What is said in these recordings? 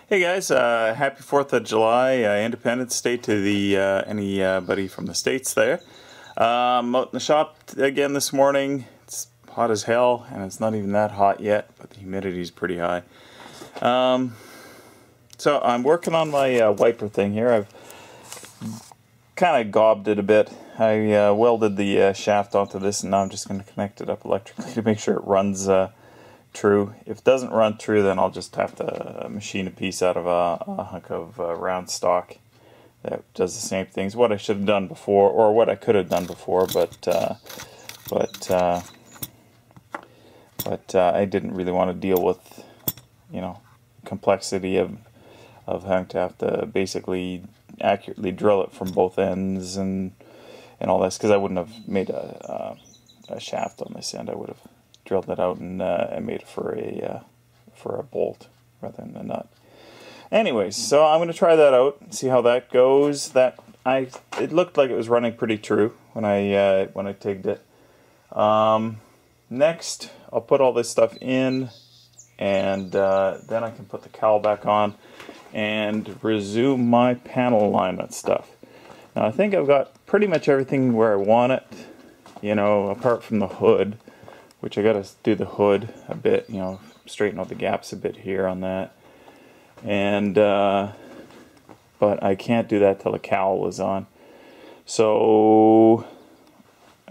Hey guys, happy 4th of July, Independence Day to the anybody from the States there. Out in the shop again this morning. It's hot as hell, and it's not even that hot yet, but the humidity is pretty high. So I'm working on my wiper thing here. I've kind of gobbed it a bit. I welded the shaft onto this, and now I'm just going to connect it up electrically to make sure it runs true. If it doesn't run true, then I'll just have to machine a piece out of a hunk of round stock that does the same things. What I should have done before, or what I could have done before, but I didn't really want to deal with, complexity of having to have to basically accurately drill it from both ends and all this, because I wouldn't have made a shaft on this end. I would have drilled that out and made it for a bolt rather than a nut. Anyways, so I'm going to try that out and see how that goes. It looked like it was running pretty true when I tigged it. Next, I'll put all this stuff in, and then I can put the cowl back on and resume my panel alignment stuff. Now I think I've got pretty much everything where I want it, apart from the hood, which I got to do the hood a bit, straighten out the gaps a bit here on that. And but I can't do that till the cowl is on. So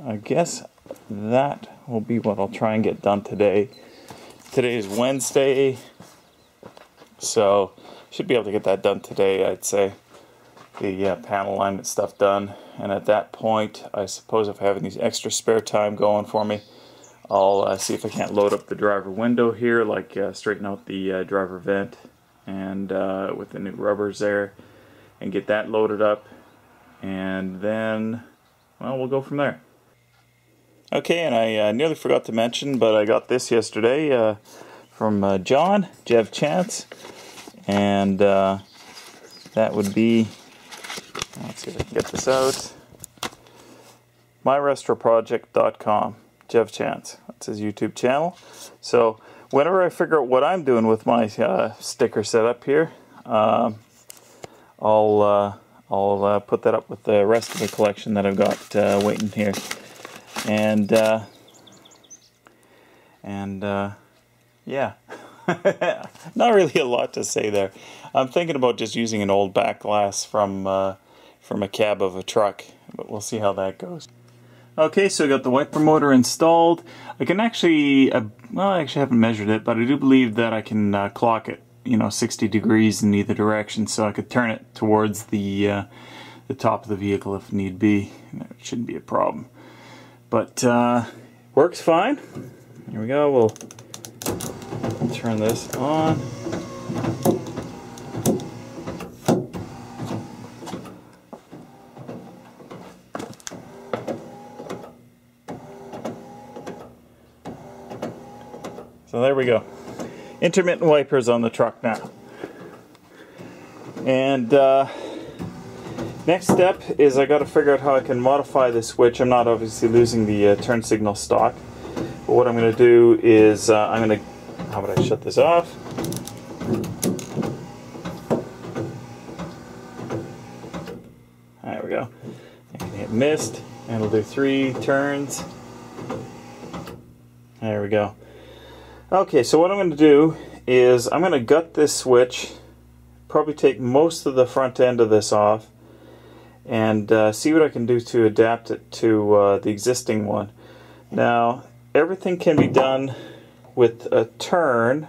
I guess that will be what I'll try and get done today. Today is Wednesday, so should be able to get that done today, I'd say. The panel alignment stuff done, and at that point, I suppose if I have any extra spare time going for me, I'll see if I can't load up the driver window here, like straighten out the driver vent and with the new rubbers there, and get that loaded up, and then, well, we'll go from there. Okay, and I nearly forgot to mention, but I got this yesterday from John, Jev Chance, and that would be, let's see if I can get this out, myrestroproject.com. Jev Chance, that's his YouTube channel. So whenever I figure out what I'm doing with my sticker setup here, I'll put that up with the rest of the collection that I've got waiting here, and yeah, not really a lot to say there. I'm thinking about just using an old back glass from a cab of a truck, but we'll see how that goes. Okay, so I got the wiper motor installed. I can actually, well, I actually haven't measured it, but I do believe that I can clock it, 60 degrees in either direction, so I could turn it towards the top of the vehicle if need be. It shouldn't be a problem. But works fine. Here we go. We'll turn this on. So there we go. Intermittent wipers on the truck now. And next step is I got to figure out how I can modify the switch. I'm not obviously losing the turn signal stock. But what I'm going to do is how about I shut this off? There we go. I can hit mist, and it'll do 3 turns. There we go. Okay, so what I'm going to do is I'm going to gut this switch, probably take most of the front end of this off, and see what I can do to adapt it to the existing one. Now, everything can be done with a turn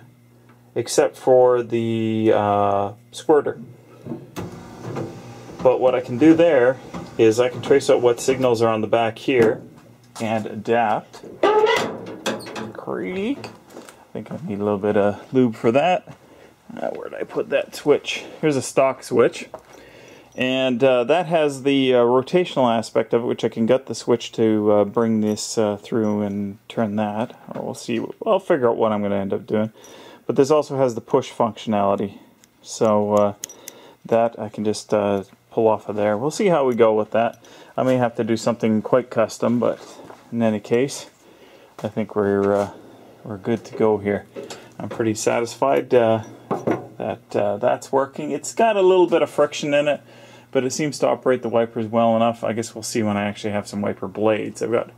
except for the squirter. But what I can do there is I can trace out what signals are on the back here and adapt. Creak. I think I need a little bit of lube for that. Where did I put that switch? Here's a stock switch. And that has the rotational aspect of it, which I can gut the switch to bring this through and turn that. Or we'll see. I'll figure out what I'm going to end up doing. But this also has the push functionality. So that I can just pull off of there. We'll see how we go with that. I may have to do something quite custom, but in any case, I think we're good to go here. I'm pretty satisfied that's working. It's got a little bit of friction in it, but it seems to operate the wipers well enough. I guess we'll see when I actually have some wiper blades. I've got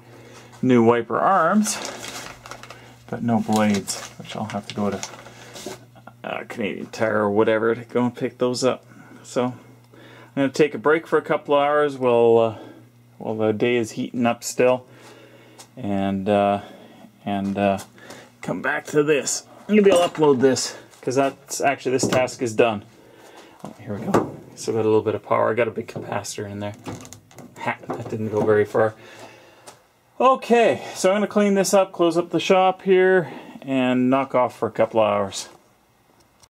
new wiper arms, but no blades, which I'll have to go to Canadian Tire or whatever to go and pick those up. So I'm going to take a break for a couple of hours while the day is heating up still, and come back to this. Maybe I'll upload this, because that's actually, this task is done. Oh, here we go. Still got a little bit of power. I got a big capacitor in there. Ha, that didn't go very far. Okay, so I'm going to clean this up, close up the shop here, and knock off for a couple of hours.